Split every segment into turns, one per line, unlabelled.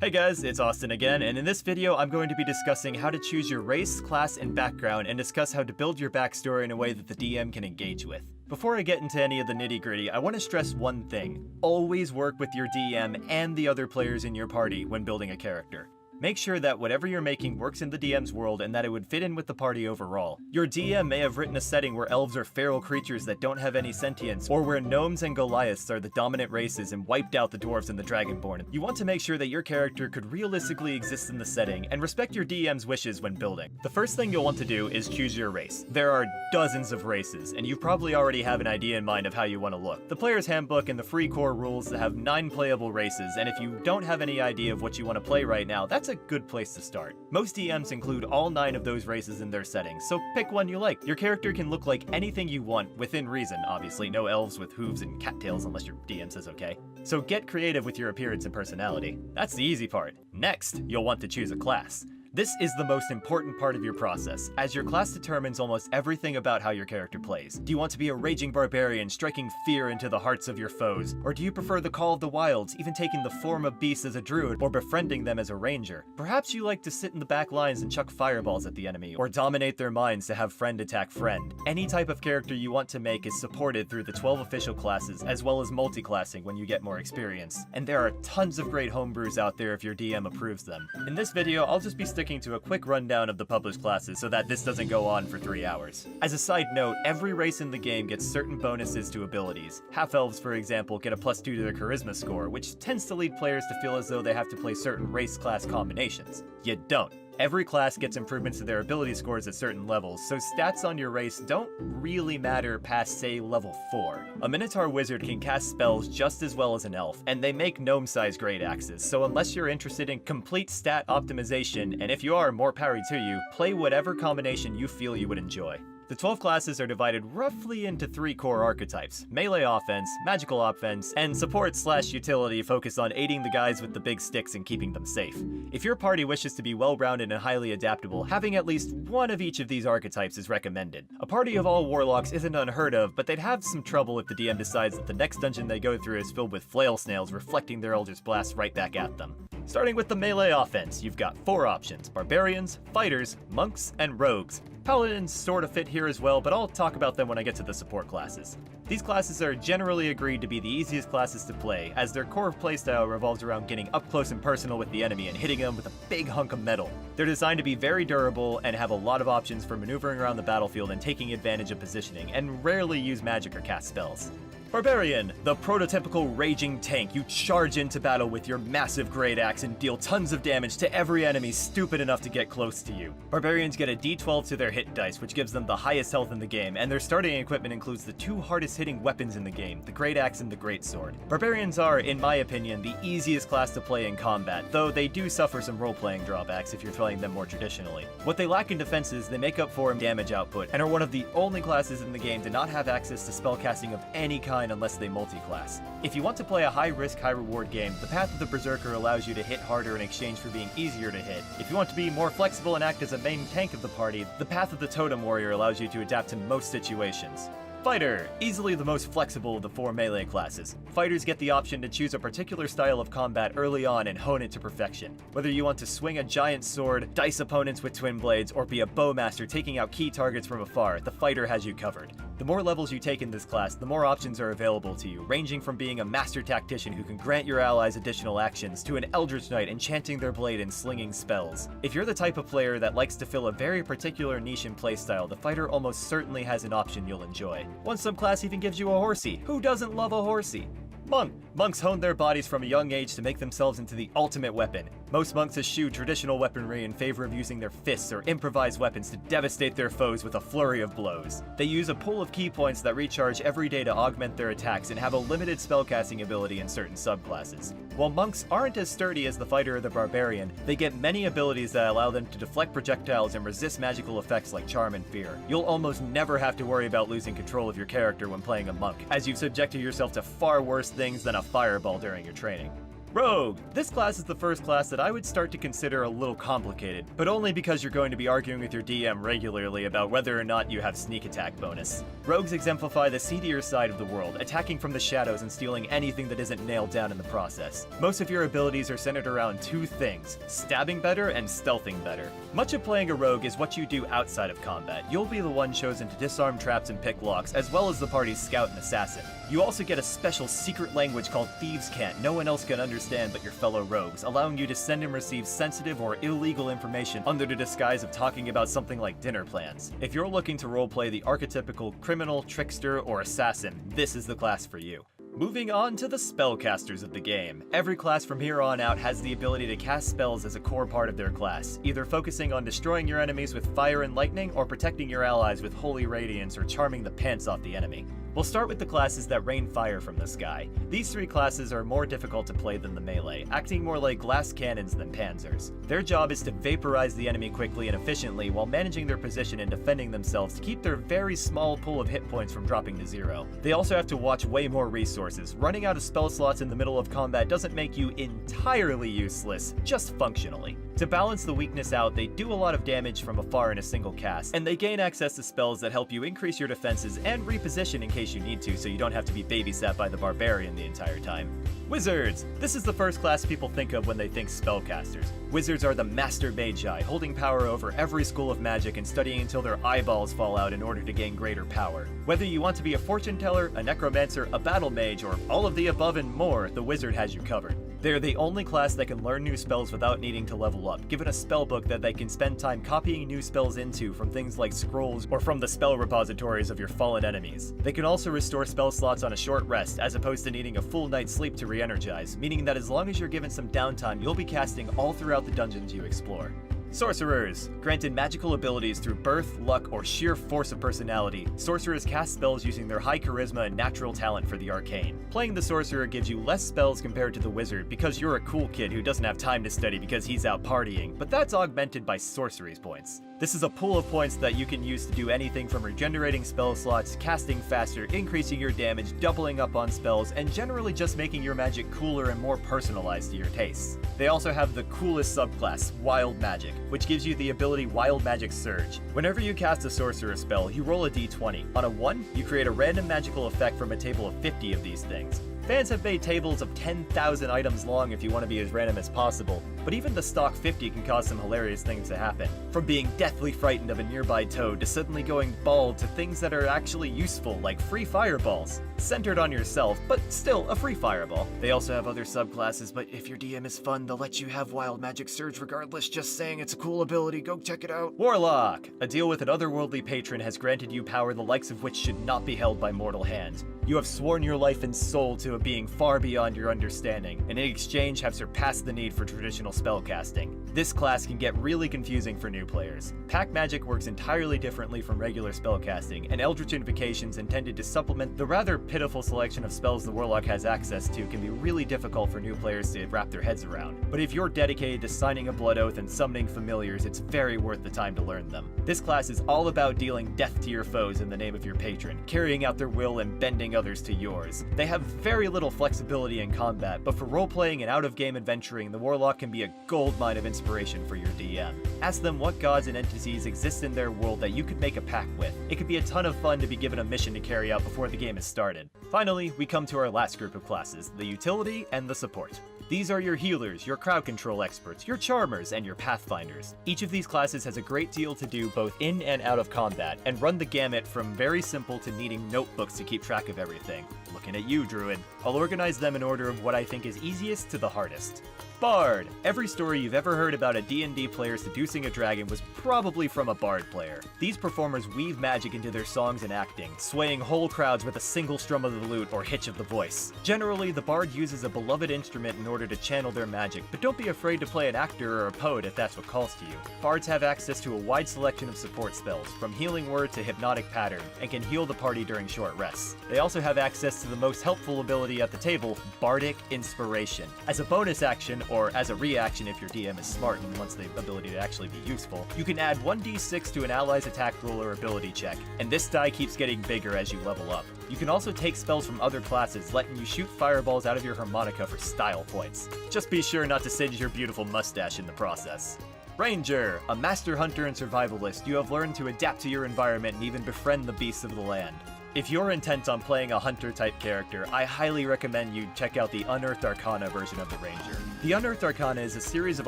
Hey guys, it's Austin again, and in this video I'm going to be discussing how to choose your race, class, and background, and discuss how to build your backstory in a way that the DM can engage with. Before I get into any of the nitty-gritty, I want to stress one thing. Always work with your DM and the other players in your party when building a character. Make sure that whatever you're making works in the DM's world and that it would fit in with the party overall. Your DM may have written a setting where elves are feral creatures that don't have any sentience, or where gnomes and Goliaths are the dominant races and wiped out the dwarves and the dragonborn. You want to make sure that your character could realistically exist in the setting, and respect your DM's wishes when building. The first thing you'll want to do is choose your race. There are dozens of races, and you probably already have an idea in mind of how you want to look. The Player's Handbook and the free core rules have 9 playable races, and if you don't have any idea of what you want to play right now, that's a good place to start. Most DMs include all 9 of those races in their settings, so pick one you like. Your character can look like anything you want, within reason, obviously. No elves with hooves and cattails unless your DM says okay. So get creative with your appearance and personality. That's the easy part. Next, you'll want to choose a class. This is the most important part of your process, as your class determines almost everything about how your character plays. Do you want to be a raging barbarian, striking fear into the hearts of your foes? Or do you prefer the Call of the Wilds, even taking the form of beasts as a druid, or befriending them as a ranger? Perhaps you like to sit in the back lines and chuck fireballs at the enemy, or dominate their minds to have friend attack friend. Any type of character you want to make is supported through the 12 official classes, as well as multi-classing when you get more experience. And there are tons of great homebrews out there if your DM approves them. In this video, I'll just be sticking to a quick rundown of the published classes so that this doesn't go on for 3 hours. As a side note, every race in the game gets certain bonuses to abilities. Half-elves, for example, get a +2 to their charisma score, which tends to lead players to feel as though they have to play certain race-class combinations. You don't. Every class gets improvements to their ability scores at certain levels, so stats on your race don't really matter past, say, level 4. A Minotaur wizard can cast spells just as well as an elf, and they make gnome-sized great axes, so unless you're interested in complete stat optimization, and if you are, more power to you, play whatever combination you feel you would enjoy. The 12 classes are divided roughly into 3 core archetypes: melee offense, magical offense, and support/utility focused on aiding the guys with the big sticks and keeping them safe. If your party wishes to be well-rounded and highly adaptable, having at least one of each of these archetypes is recommended. A party of all warlocks isn't unheard of, but they'd have some trouble if the DM decides that the next dungeon they go through is filled with flail snails reflecting their Eldritch Blast right back at them. Starting with the melee offense, you've got 4 options: barbarians, fighters, monks, and rogues. Paladins sort of fit here as well, but I'll talk about them when I get to the support classes. These classes are generally agreed to be the easiest classes to play, as their core playstyle revolves around getting up close and personal with the enemy and hitting them with a big hunk of metal. They're designed to be very durable and have a lot of options for maneuvering around the battlefield and taking advantage of positioning, and rarely use magic or cast spells. Barbarian, the prototypical raging tank. You charge into battle with your massive great axe and deal tons of damage to every enemy stupid enough to get close to you. Barbarians get a d12 to their hit dice, which gives them the highest health in the game, and their starting equipment includes the 2 hardest hitting weapons in the game, the great axe and the great sword. Barbarians are, in my opinion, the easiest class to play in combat, though they do suffer some role-playing drawbacks if you're playing them more traditionally. What they lack in defenses, they make up for in damage output, and are one of the only classes in the game to not have access to spellcasting of any kind unless they multi-class. If you want to play a high-risk, high-reward game, the Path of the Berserker allows you to hit harder in exchange for being easier to hit. If you want to be more flexible and act as a main tank of the party, the Path of the Totem Warrior allows you to adapt to most situations. Fighter, easily the most flexible of the 4 melee classes. Fighters get the option to choose a particular style of combat early on and hone it to perfection. Whether you want to swing a giant sword, dice opponents with twin blades, or be a bowmaster taking out key targets from afar, the fighter has you covered. The more levels you take in this class, the more options are available to you, ranging from being a master tactician who can grant your allies additional actions, to an eldritch knight enchanting their blade and slinging spells. If you're the type of player that likes to fill a very particular niche in playstyle, the fighter almost certainly has an option you'll enjoy. One subclass even gives you a horsey. Who doesn't love a horsey? Monk. Monks hone their bodies from a young age to make themselves into the ultimate weapon. Most monks eschew traditional weaponry in favor of using their fists or improvised weapons to devastate their foes with a flurry of blows. They use a pool of key points that recharge every day to augment their attacks and have a limited spellcasting ability in certain subclasses. While monks aren't as sturdy as the fighter or the barbarian, they get many abilities that allow them to deflect projectiles and resist magical effects like charm and fear. You'll almost never have to worry about losing control of your character when playing a monk, as you've subjected yourself to far worse things than a fireball during your training. Rogue! This class is the first class that I would start to consider a little complicated, but only because you're going to be arguing with your DM regularly about whether or not you have sneak attack bonus. Rogues exemplify the seedier side of the world, attacking from the shadows and stealing anything that isn't nailed down in the process. Most of your abilities are centered around two things: stabbing better and stealthing better. Much of playing a rogue is what you do outside of combat. You'll be the one chosen to disarm traps and pick locks, as well as the party's scout and assassin. You also get a special secret language called Thieves' Cant no one else can understand but your fellow rogues, allowing you to send and receive sensitive or illegal information under the disguise of talking about something like dinner plans. If you're looking to roleplay the archetypical criminal, trickster, or assassin, this is the class for you. Moving on to the spellcasters of the game. Every class from here on out has the ability to cast spells as a core part of their class, either focusing on destroying your enemies with fire and lightning, or protecting your allies with holy radiance or charming the pants off the enemy. We'll start with the classes that rain fire from the sky. These three classes are more difficult to play than the melee, acting more like glass cannons than panzers. Their job is to vaporize the enemy quickly and efficiently while managing their position and defending themselves to keep their very small pool of hit points from dropping to zero. They also have to watch way more resources. Running out of spell slots in the middle of combat doesn't make you entirely useless, just functionally. To balance the weakness out, they do a lot of damage from afar in a single cast, and they gain access to spells that help you increase your defenses and reposition in case you need to, so you don't have to be babysat by the barbarian the entire time. Wizards! This is the first class people think of when they think spellcasters. Wizards are the master magi, holding power over every school of magic and studying until their eyeballs fall out in order to gain greater power. Whether you want to be a fortune teller, a necromancer, a battle mage, or all of the above and more, the wizard has you covered. They're the only class that can learn new spells without needing to level up, given a spellbook that they can spend time copying new spells into from things like scrolls or from the spell repositories of your fallen enemies. They can also restore spell slots on a short rest, as opposed to needing a full night's sleep to re-energize, meaning that as long as you're given some downtime, you'll be casting all throughout the dungeons you explore. Sorcerers! Granted magical abilities through birth, luck, or sheer force of personality, sorcerers cast spells using their high charisma and natural talent for the arcane. Playing the sorcerer gives you less spells compared to the wizard because you're a cool kid who doesn't have time to study because he's out partying, but that's augmented by sorcery's points. This is a pool of points that you can use to do anything from regenerating spell slots, casting faster, increasing your damage, doubling up on spells, and generally just making your magic cooler and more personalized to your tastes. They also have the coolest subclass, Wild Magic, which gives you the ability Wild Magic Surge. Whenever you cast a sorcerer spell, you roll a d20. On a 1, you create a random magical effect from a table of 50 of these things. Fans have made tables of 10,000 items long if you want to be as random as possible, but even the stock 50 can cause some hilarious things to happen. From being deathly frightened of a nearby toad to suddenly going bald to things that are actually useful, like free fireballs. Centered on yourself, but still a free fireball. They also have other subclasses, but if your DM is fun, they'll let you have Wild Magic Surge regardless. Just saying, it's a cool ability, go check it out. Warlock! A deal with an otherworldly patron has granted you power the likes of which should not be held by mortal hand. You have sworn your life and soul to a being far beyond your understanding, and in exchange have surpassed the need for traditional spellcasting. This class can get really confusing for new players. Pack magic works entirely differently from regular spellcasting, and Eldritch Invocations intended to supplement the rather pitiful selection of spells the Warlock has access to can be really difficult for new players to wrap their heads around. But if you're dedicated to signing a blood oath and summoning familiars, it's very worth the time to learn them. This class is all about dealing death to your foes in the name of your patron, carrying out their will and bending others to yours. They have very little flexibility in combat, but for role-playing and out-of-game adventuring, the Warlock can be a goldmine of inspiration for your DM. Ask them what gods and entities exist in their world that you could make a pact with. It could be a ton of fun to be given a mission to carry out before the game is started. Finally, we come to our last group of classes, the utility and the support. These are your healers, your crowd control experts, your charmers, and your pathfinders. Each of these classes has a great deal to do both in and out of combat, and run the gamut from very simple to needing notebooks to keep track of everything. Looking at you, Druid. I'll organize them in order of what I think is easiest to the hardest. Bard! Every story you've ever heard about a D&D player seducing a dragon was probably from a bard player. These performers weave magic into their songs and acting, swaying whole crowds with a single strum of the lute or hitch of the voice. Generally, the bard uses a beloved instrument in order to channel their magic, but don't be afraid to play an actor or a poet if that's what calls to you. Bards have access to a wide selection of support spells, from healing word to hypnotic pattern, and can heal the party during short rests. They also have access to the most helpful ability at the table, Bardic Inspiration. As a bonus action, or as a reaction if your DM is smart and wants the ability to actually be useful, you can add 1d6 to an ally's attack roll or ability check, and this die keeps getting bigger as you level up. You can also take spells from other classes, letting you shoot fireballs out of your harmonica for style points. Just be sure not to singe your beautiful mustache in the process. Ranger, a master hunter and survivalist, you have learned to adapt to your environment and even befriend the beasts of the land. If you're intent on playing a hunter-type character, I highly recommend you check out the Unearthed Arcana version of the Ranger. The Unearthed Arcana is a series of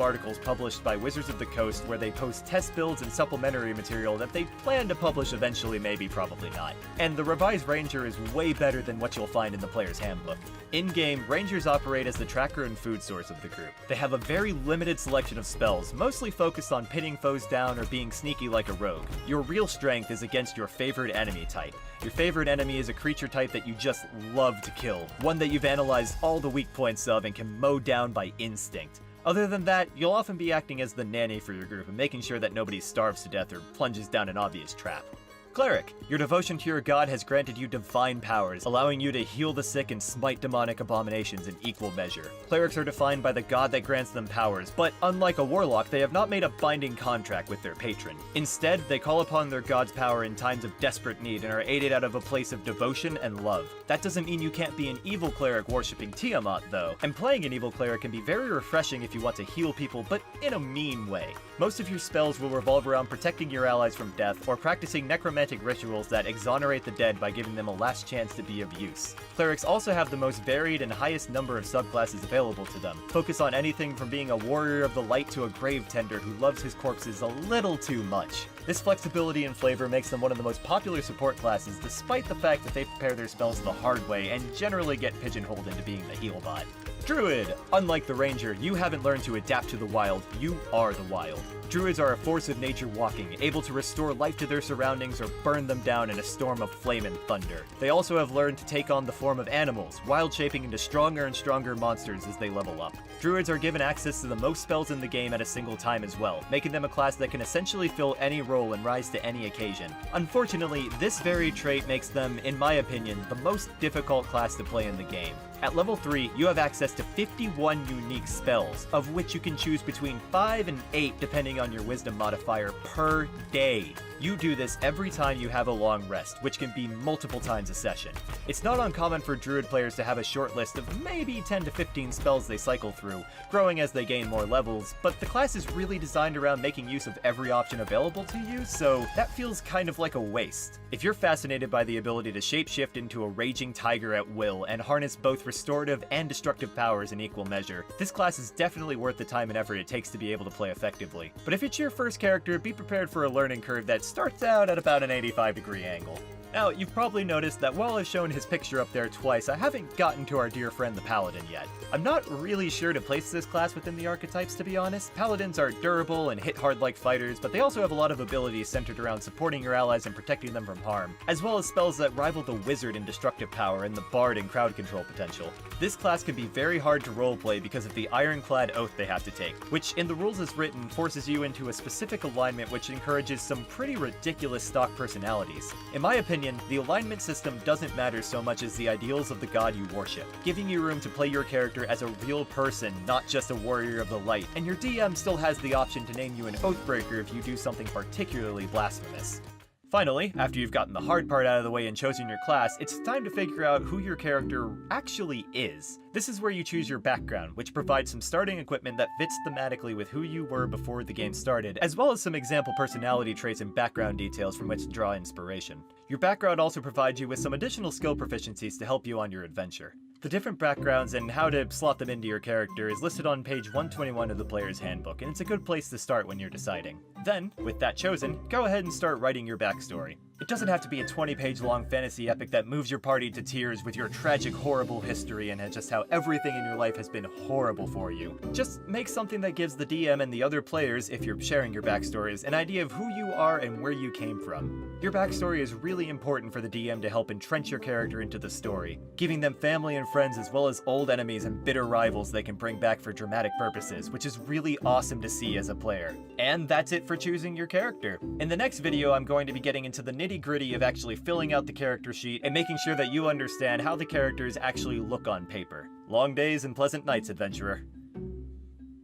articles published by Wizards of the Coast where they post test builds and supplementary material that they plan to publish eventually, maybe, probably not. And the revised Ranger is way better than what you'll find in the player's handbook. In-game, Rangers operate as the tracker and food source of the group. They have a very limited selection of spells, mostly focused on pinning foes down or being sneaky like a rogue. Your real strength is against your favorite enemy type. Your favorite enemy is a creature type that you just love to kill, one that you've analyzed all the weak points of and can mow down by instinct. Other than that, you'll often be acting as the nanny for your group and making sure that nobody starves to death or plunges down an obvious trap. Cleric, your devotion to your god has granted you divine powers, allowing you to heal the sick and smite demonic abominations in equal measure. Clerics are defined by the god that grants them powers, but unlike a warlock, they have not made a binding contract with their patron. Instead, they call upon their god's power in times of desperate need and are aided out of a place of devotion and love. That doesn't mean you can't be an evil cleric worshipping Tiamat, though, and playing an evil cleric can be very refreshing if you want to heal people, but in a mean way. Most of your spells will revolve around protecting your allies from death or practicing necromantic rituals that exonerate the dead by giving them a last chance to be of use. Clerics also have the most varied and highest number of subclasses available to them. Focus on anything from being a warrior of the light to a grave tender who loves his corpses a little too much. This flexibility and flavor makes them one of the most popular support classes, despite the fact that they prepare their spells the hard way and generally get pigeonholed into being the heal bot. Druid! Unlike the Ranger, you haven't learned to adapt to the wild, you are the wild. Druids are a force of nature walking, able to restore life to their surroundings or burn them down in a storm of flame and thunder. They also have learned to take on the form of animals, wild shaping into stronger and stronger monsters as they level up. Druids are given access to the most spells in the game at a single time as well, making them a class that can essentially fill any role and rise to any occasion. Unfortunately, this very trait makes them, in my opinion, the most difficult class to play in the game. At level 3, you have access to 51 unique spells, of which you can choose between 5 and 8 depending on your wisdom modifier per day. You do this every time you have a long rest, which can be multiple times a session. It's not uncommon for Druid players to have a short list of maybe 10 to 15 spells they cycle through, growing as they gain more levels, but the class is really designed around making use of every option available to you, so that feels kind of like a waste. If you're fascinated by the ability to shapeshift into a raging tiger at will and harness both restorative and destructive powers in equal measure, this class is definitely worth the time and effort it takes to be able to play effectively. But if it's your first character, be prepared for a learning curve that starts out at about an 85-degree angle. Now, you've probably noticed that while I've shown his picture up there twice, I haven't gotten to our dear friend the Paladin yet. I'm not really sure to place this class within the archetypes, to be honest. Paladins are durable and hit hard like fighters, but they also have a lot of abilities centered around supporting your allies and protecting them from harm, as well as spells that rival the Wizard in destructive power and the Bard in crowd control potential. This class can be very hard to roleplay because of the ironclad oath they have to take, which in the rules as written forces you into a specific alignment which encourages some pretty ridiculous stock personalities. In my opinion, the alignment system doesn't matter so much as the ideals of the god you worship, giving you room to play your character as a real person, not just a warrior of the light, and your DM still has the option to name you an Oathbreaker if you do something particularly blasphemous. Finally, after you've gotten the hard part out of the way and chosen your class, it's time to figure out who your character actually is. This is where you choose your background, which provides some starting equipment that fits thematically with who you were before the game started, as well as some example personality traits and background details from which to draw inspiration. Your background also provides you with some additional skill proficiencies to help you on your adventure. The different backgrounds and how to slot them into your character is listed on page 121 of the player's handbook, and it's a good place to start when you're deciding. Then, with that chosen, go ahead and start writing your backstory. It doesn't have to be a 20-page long fantasy epic that moves your party to tears with your tragic, horrible history and just how everything in your life has been horrible for you. Just make something that gives the DM and the other players, if you're sharing your backstories, an idea of who you are and where you came from. Your backstory is really important for the DM to help entrench your character into the story, giving them family and friends as well as old enemies and bitter rivals they can bring back for dramatic purposes, which is really awesome to see as a player. And that's it for choosing your character. In the next video, I'm going to be getting into the nitty-gritty of actually filling out the character sheet and making sure that you understand how the characters actually look on paper. Long days and pleasant nights, adventurer.